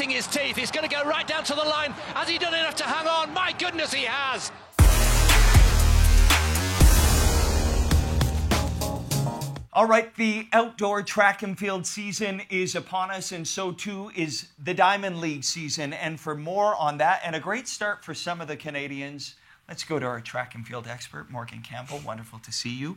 gritting his teeth. He's going to go right down to the line. Has he done enough to hang on? My goodness, he has. All right, the outdoor track and field season is upon us, and so too is the Diamond League season. And for more on that, and a great start for some of the Canadians, let's go to our track and field expert, Morgan Campbell. Wonderful to see you.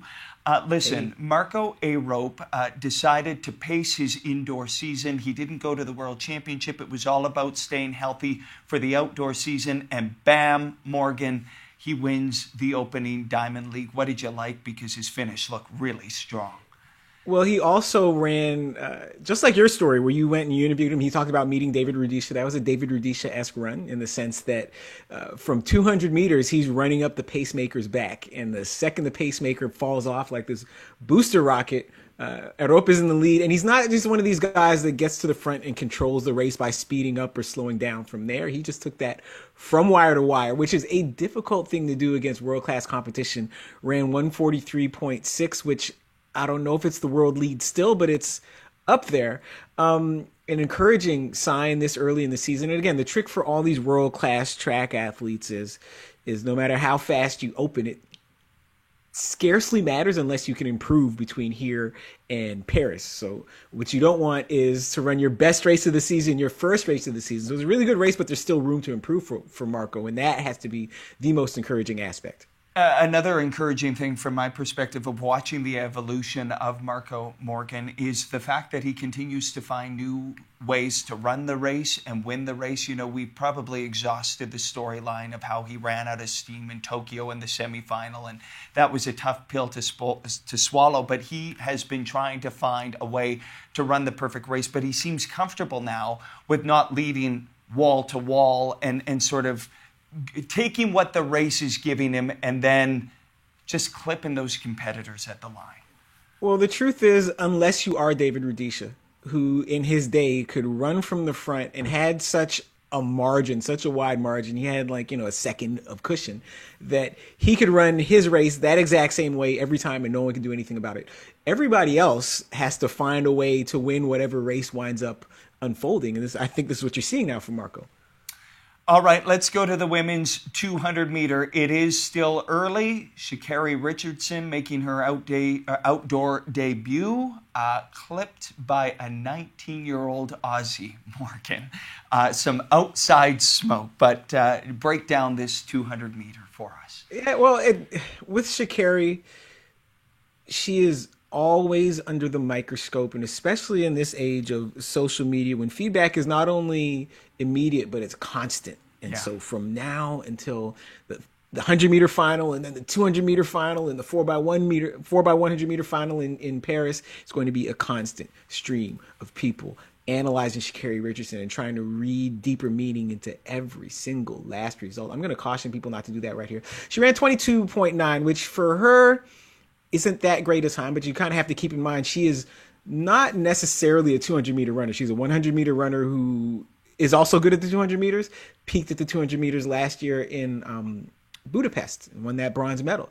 Listen, Marco Arop decided to pace his indoor season. He didn't go to the World Championship. It was all about staying healthy for the outdoor season. And bam, Morgan, he wins the opening Diamond League. What did you like? Because his finish looked really strong. Well, he also ran, just like your story where you went and you interviewed him, he talked about meeting David Rudisha. That was a David Rudisha-esque run in the sense that from 200 meters, he's running up the pacemaker's back. And the second the pacemaker falls off like this booster rocket, Arop is in the lead. And he's not just one of these guys that gets to the front and controls the race by speeding up or slowing down from there. He just took that from wire to wire, which is a difficult thing to do against world-class competition. Ran 143.6, which I don't know if it's the world lead still, but it's up there. An encouraging sign this early in the season. And again, the trick for all these world-class track athletes is no matter how fast you open it, scarcely matters unless you can improve between here and Paris. So what you don't want is to run your best race of the season, your first race of the season. So it was a really good race, but there's still room to improve for Marco, and that has to be the most encouraging aspect. Another encouraging thing from my perspective of watching the evolution of Marco, Morgan, is the fact that he continues to find new ways to run the race and win the race. You know, we probably exhausted the storyline of how he ran out of steam in Tokyo in the semifinal, and that was a tough pill to swallow. But he has been trying to find a way to run the perfect race, but he seems comfortable now with not leading wall to wall and sort of taking what the race is giving him and then just clipping those competitors at the line. Well, the truth is, unless you are David Rudisha, who in his day could run from the front and had such a margin, such a wide margin, he had a second of cushion, that he could run his race that exact same way every time and no one can do anything about it. Everybody else has to find a way to win whatever race winds up unfolding. And I think this is what you're seeing now from Marco. All right, let's go to the women's 200-meter. It is still early. Sha'Carri Richardson making her outdoor debut, clipped by a 19-year-old Aussie, Morgan. Some outside smoke, but break down this 200-meter for us. Yeah, well, with Sha'Carri, she is always under the microscope, and especially in this age of social media when feedback is not only immediate but it's constant. And so from now until the 100-meter final and then the 200-meter final and the 4x100-meter final in Paris, it's going to be a constant stream of people analyzing Sha'Carri Richardson and trying to read deeper meaning into every single last result. I'm going to caution people not to do that right here. She ran 22.9, which for her isn't that great a time, but you kind of have to keep in mind she is not necessarily a 200-meter runner. She's a 100-meter runner who is also good at the 200 meters, peaked at the 200 meters last year in Budapest and won that bronze medal.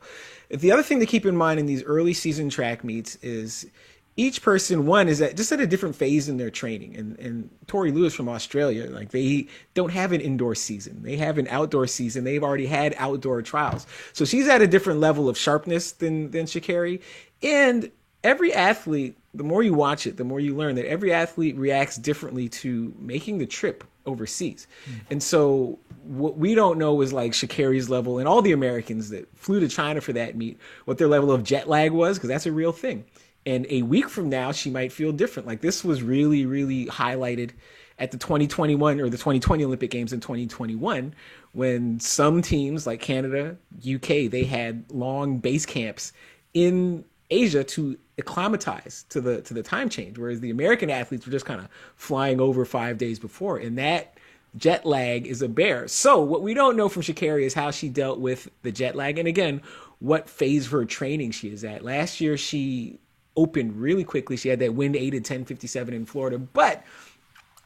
The other thing to keep in mind in these early season track meets is each person, one, is just at a different phase in their training. And Tori Lewis from Australia, they don't have an indoor season. They have an outdoor season. They've already had outdoor trials. So she's at a different level of sharpness than Sha'Carri. And every athlete, the more you watch it, the more you learn that every athlete reacts differently to making the trip overseas. And so what we don't know is Sha'Carri's level and all the Americans that flew to China for that meet, what their level of jet lag was, because that's a real thing. And a week from now, she might feel different. This was really, really highlighted at the 2021 or the 2020 Olympic Games in 2021, when some teams like Canada, UK, they had long base camps in Asia to acclimatize to the time change, whereas the American athletes were just kind of flying over 5 days before, and that jet lag is a bear. So what we don't know from Sha'Carri is how she dealt with the jet lag, and again, what phase of her training she is at. Last year, she opened really quickly. She had that wind 8 at 10:57 in Florida, but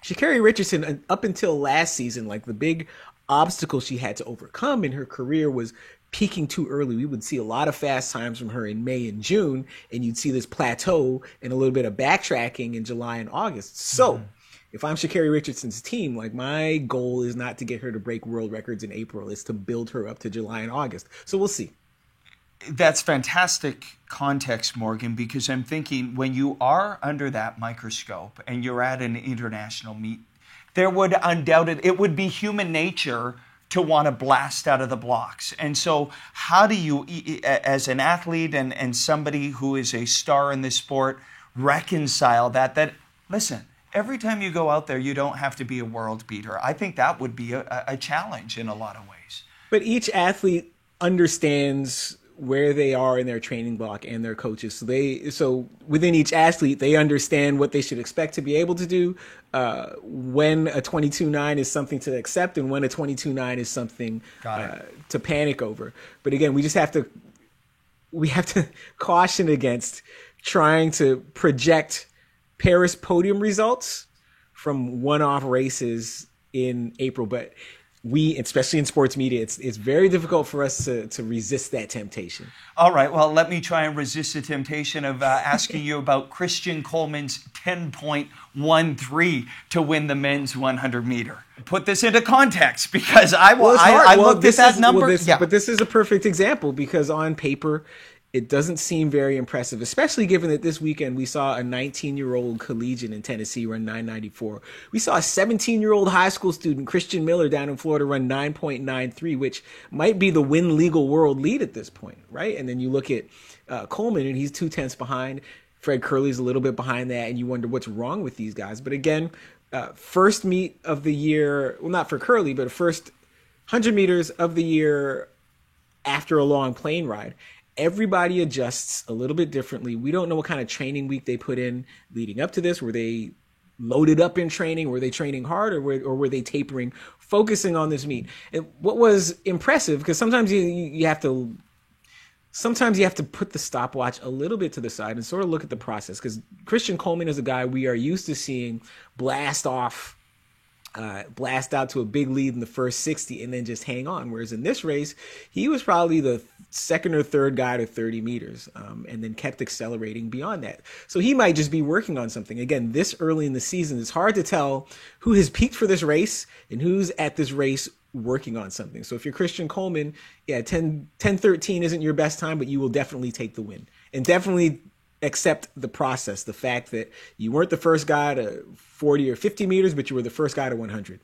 Sha'Carri Richardson, up until last season, the big obstacle she had to overcome in her career was peaking too early. We would see a lot of fast times from her in May and June, and you'd see this plateau and a little bit of backtracking in July and August. So if I'm Sha'Carri Richardson's team, like my goal is not to get her to break world records in April. It's to build her up to July and August. So we'll see. That's fantastic context, Morgan, because I'm thinking when you are under that microscope and you're at an international meet, it would be human nature to want to blast out of the blocks. And so how do you, as an athlete and somebody who is a star in this sport, reconcile that listen, every time you go out there, you don't have to be a world beater. I think that would be a challenge in a lot of ways. But each athlete understands where they are in their training block and their coaches. So within each athlete, they understand what they should expect to be able to do, when a 22.9 is something to accept and when a 22.9 is something to panic over. But again, we have to caution against trying to project Paris podium results from one-off races in April. But we, especially in sports media, it's very difficult for us to resist that temptation. All right, well, let me try and resist the temptation of asking you about Christian Coleman's 10.13 to win the men's 100 meter. Put this into context, because I looked at that number. But this is a perfect example, because on paper, it doesn't seem very impressive, especially given that this weekend we saw a 19-year-old collegian in Tennessee run 9.94. We saw a 17-year-old high school student, Christian Miller, down in Florida run 9.93, which might be the win legal world lead at this point, right? And then you look at Coleman, and he's 0.2 behind. Fred Kerley's a little bit behind that, and you wonder what's wrong with these guys. But again, first meet of the year, well, not for Kerley, but first 100 meters of the year after a long plane ride. Everybody adjusts a little bit differently. We don't know what kind of training week they put in leading up to this. Were they loaded up in training? Were they training hard, or were they tapering, focusing on this meet? And what was impressive, because sometimes you have to put the stopwatch a little bit to the side and sort of look at the process, because Christian Coleman is a guy we are used to seeing blast out to a big lead in the first 60 and then just hang on. Whereas in this race, he was probably the second or third guy to 30 meters, and then kept accelerating beyond that. So he might just be working on something. Again, this early in the season, it's hard to tell who has peaked for this race and who's at this race working on something. So if you're Christian Coleman, 10:13 isn't your best time, but you will definitely take the win. And definitely accept the process, the fact that you weren't the first guy to 40 or 50 meters, but you were the first guy to 100.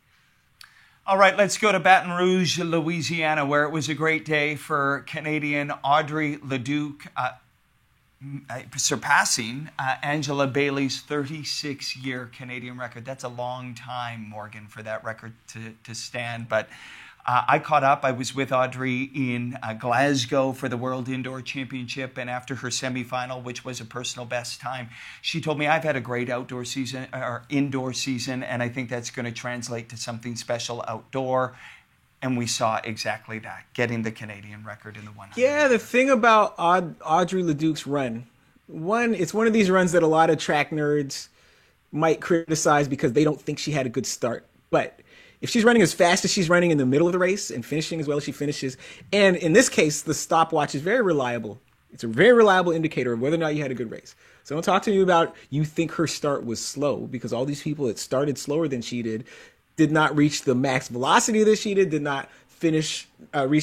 All right, let's go to Baton Rouge, Louisiana, where it was a great day for Canadian Audrey Leduc, surpassing Angela Bailey's 36-year Canadian record. That's a long time, Morgan, for that record to stand. But I caught up. I was with Audrey in Glasgow for the World Indoor Championship, and after her semifinal, which was a personal best time, she told me, I've had a great indoor season, and I think that's going to translate to something special outdoor. And we saw exactly that, getting the Canadian record in the 100. Yeah, the thing about Audrey Leduc's run, it's one of these runs that a lot of track nerds might criticize because they don't think she had a good start. But if she's running as fast as she's running in the middle of the race and finishing as well as she finishes, and in this case, the stopwatch is very reliable. It's a very reliable indicator of whether or not you had a good race. So don't talk to me about you think her start was slow, because all these people that started slower than she did not reach the max velocity that she did not reach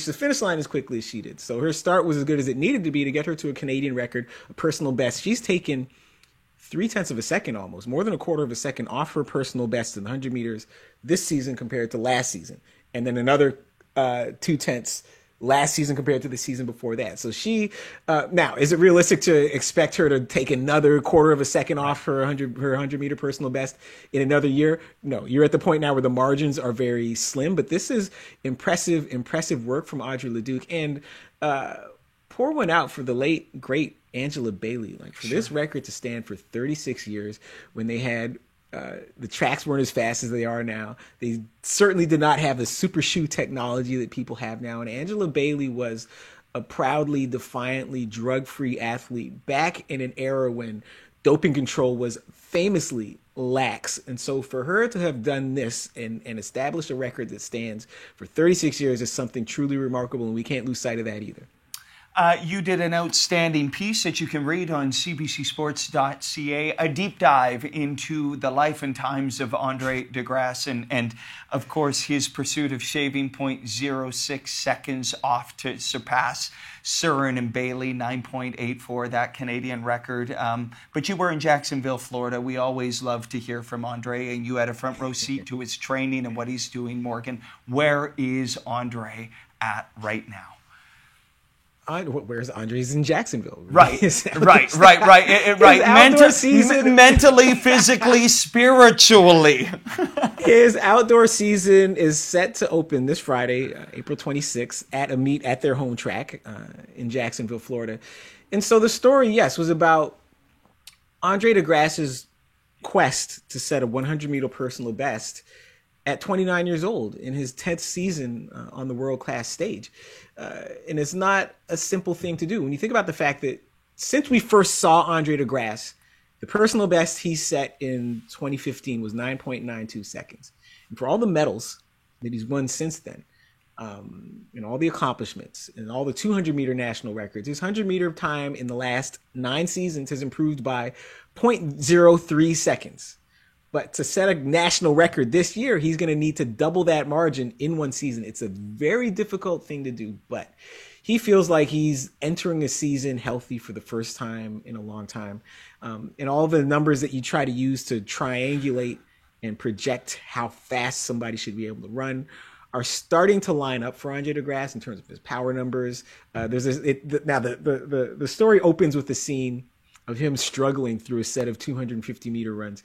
the finish line as quickly as she did. So her start was as good as it needed to be to get her to a Canadian record, a personal best. She's taken 0.3 of a second, almost more than a quarter of a second off her personal best in the 100 meters this season compared to last season, and then another 0.2 last season compared to the season before that. So she now, is it realistic to expect her to take another quarter of a second off her 100 meter personal best in another year? No, you're at the point now where the margins are very slim, but this is impressive work from Audrey Leduc, and pour one out for the late great Angela Bailey. Like, for this record to stand for 36 years when they had the tracks weren't as fast as they are now. They certainly did not have the super shoe technology that people have now. And Angela Bailey was a proudly, defiantly drug-free athlete back in an era when doping control was famously lax. And so for her to have done this and establish a record that stands for 36 years is something truly remarkable, and we can't lose sight of that either. You did an outstanding piece that you can read on cbcsports.ca, a deep dive into the life and times of Andre DeGrasse and of course, his pursuit of shaving 0.06 seconds off to surpass Surin and Bailey, 9.84, that Canadian record. But you were in Jacksonville, Florida. We always love to hear from Andre, and you had a front row seat to his training and what he's doing, Morgan. Where is Andre at right now? Where's Andre's in Jacksonville? Right. Mentally, physically, spiritually. His outdoor season is set to open this Friday, April 26th, at a meet at their home track in Jacksonville, Florida. And so the story, yes, was about Andre DeGrasse's quest to set a 100-meter personal best at 29 years old in his 10th season on the world-class stage. And it's not a simple thing to do. When you think about the fact that since we first saw Andre DeGrasse, the personal best he set in 2015 was 9.92 seconds. And for all the medals that he's won since then, and all the accomplishments and all the 200-meter national records, his 100-meter time in the last 9 seasons has improved by 0.03 seconds. But to set a national record this year, he's going to need to double that margin in one season. It's a very difficult thing to do, but he feels like he's entering a season healthy for the first time in a long time. And all the numbers that you try to use to triangulate and project how fast somebody should be able to run are starting to line up for Andre DeGrasse in terms of his power numbers. Now the story opens with the scene of him struggling through a set of 250-meter runs.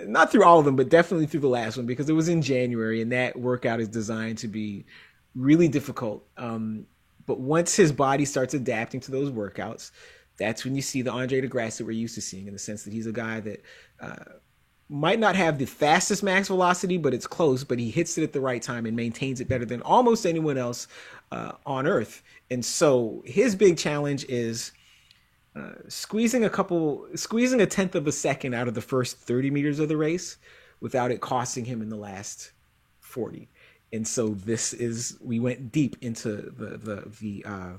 Not through all of them, but definitely through the last one, because it was in January, and that workout is designed to be really difficult. But once his body starts adapting to those workouts, that's when you see the Andre DeGrasse that we're used to seeing, in the sense that he's a guy that might not have the fastest max velocity, but it's close, but he hits it at the right time and maintains it better than almost anyone else on Earth. And so his big challenge is squeezing a tenth of a second out of the first 30 meters of the race without it costing him in the last 40. And so we went deep into the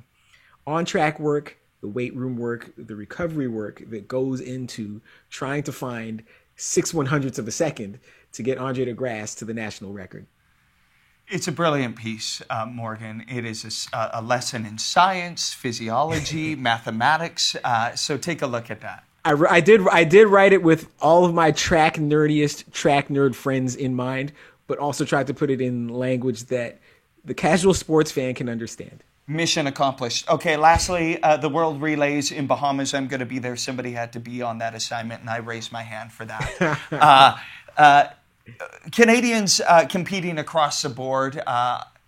on-track work, the weight room work, the recovery work that goes into trying to find 6/100ths of a second to get Andre DeGrasse to the national record. It's a brilliant piece, Morgan. It is a lesson in science, physiology, mathematics. So take a look at that. I did write it with all of my track nerd friends in mind, but also tried to put it in language that the casual sports fan can understand. Mission accomplished. Okay, lastly, the World Relays in Bahamas. I'm going to be there. Somebody had to be on that assignment, and I raised my hand for that. Canadians competing across the board.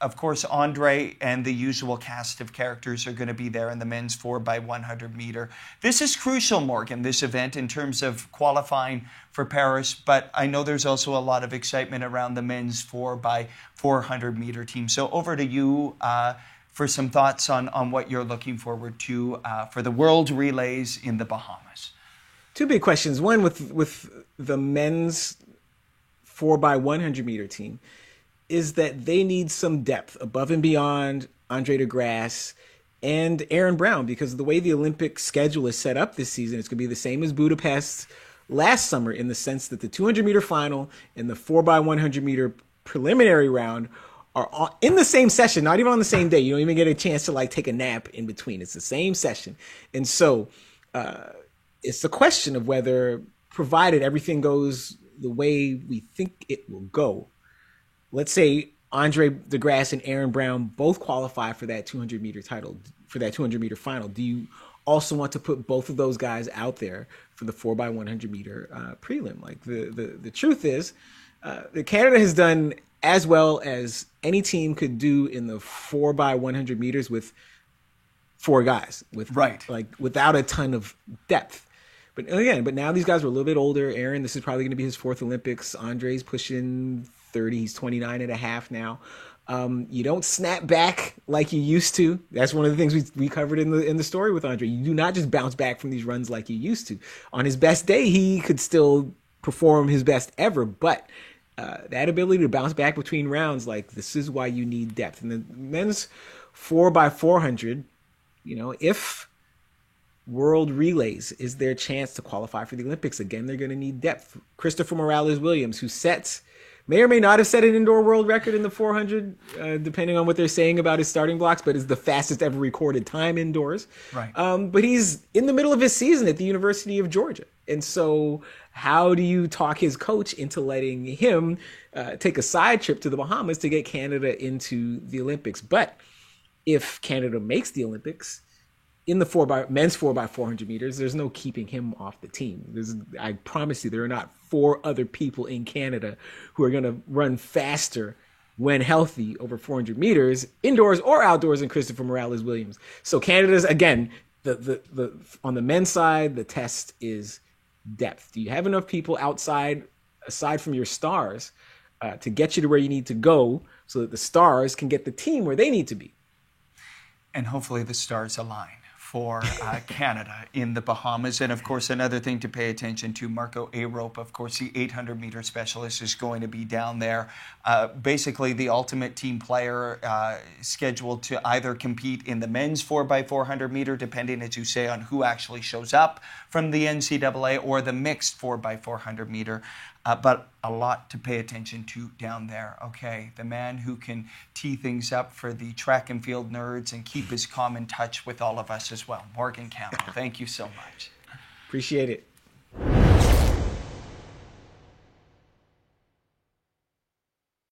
Of course, Andre and the usual cast of characters are going to be there in the men's 4x100 meter. This is crucial, Morgan, this event, in terms of qualifying for Paris. But I know there's also a lot of excitement around the men's 4x400 meter team. So over to you for some thoughts on what you're looking forward to for the World Relays in the Bahamas. Two big questions. One, with the men's 4x100 meter team, is that they need some depth above and beyond Andre DeGrasse and Aaron Brown, because the way the Olympic schedule is set up this season, it's going to be the same as Budapest last summer, in the sense that the 200 meter final and the 4x100 meter preliminary round are in the same session, not even on the same day. You don't even get a chance to take a nap in between. It's the same session. And so it's the question of whether, provided everything goes the way we think it will go, let's say Andre DeGrasse and Aaron Brown both qualify for that 200 meter title, for that 200 meter final. Do you also want to put both of those guys out there for the 4x100 meter prelim? The truth is, that Canada has done as well as any team could do in the 4x100 meters with 4 guys, without a ton of depth. But now these guys are a little bit older. Aaron, this is probably going to be his 4th Olympics. Andre's pushing 30. He's 29 and a half now. You don't snap back like you used to. That's one of the things we covered in the story with Andre. You do not just bounce back from these runs like you used to. On his best day, he could still perform his best ever, but that ability to bounce back between rounds, this is why you need depth. And the men's 4x400, if World Relays is their chance to qualify for the Olympics, again, they're going to need depth. Christopher Morales-Williams, who may or may not have set an indoor world record in the 400, depending on what they're saying about his starting blocks, but is the fastest ever recorded time indoors. Right. But he's in the middle of his season at the University of Georgia. And so how do you talk his coach into letting him take a side trip to the Bahamas to get Canada into the Olympics? But if Canada makes the Olympics, in the men's 4x400 meters, there's no keeping him off the team. I promise you, there are not 4 other people in Canada who are going to run faster when healthy over 400 meters, indoors or outdoors, than Christopher Morales-Williams. So Canada's, again, on the men's side, the test is depth. Do you have enough people outside, aside from your stars, to get you to where you need to go so that the stars can get the team where they need to be? And hopefully the stars align for Canada in the Bahamas. And of course, another thing to pay attention to, Marco Arope, of course, the 800-meter specialist, is going to be down there. Basically, the ultimate team player, scheduled to either compete in the men's 4x400 meter, depending, as you say, on who actually shows up from the NCAA, or the mixed 4x400 meter. But a lot to pay attention to down there. Okay, the man who can tee things up for the track and field nerds and keep his calm in touch with all of us as well, Morgan Campbell. Thank you so much. Appreciate it.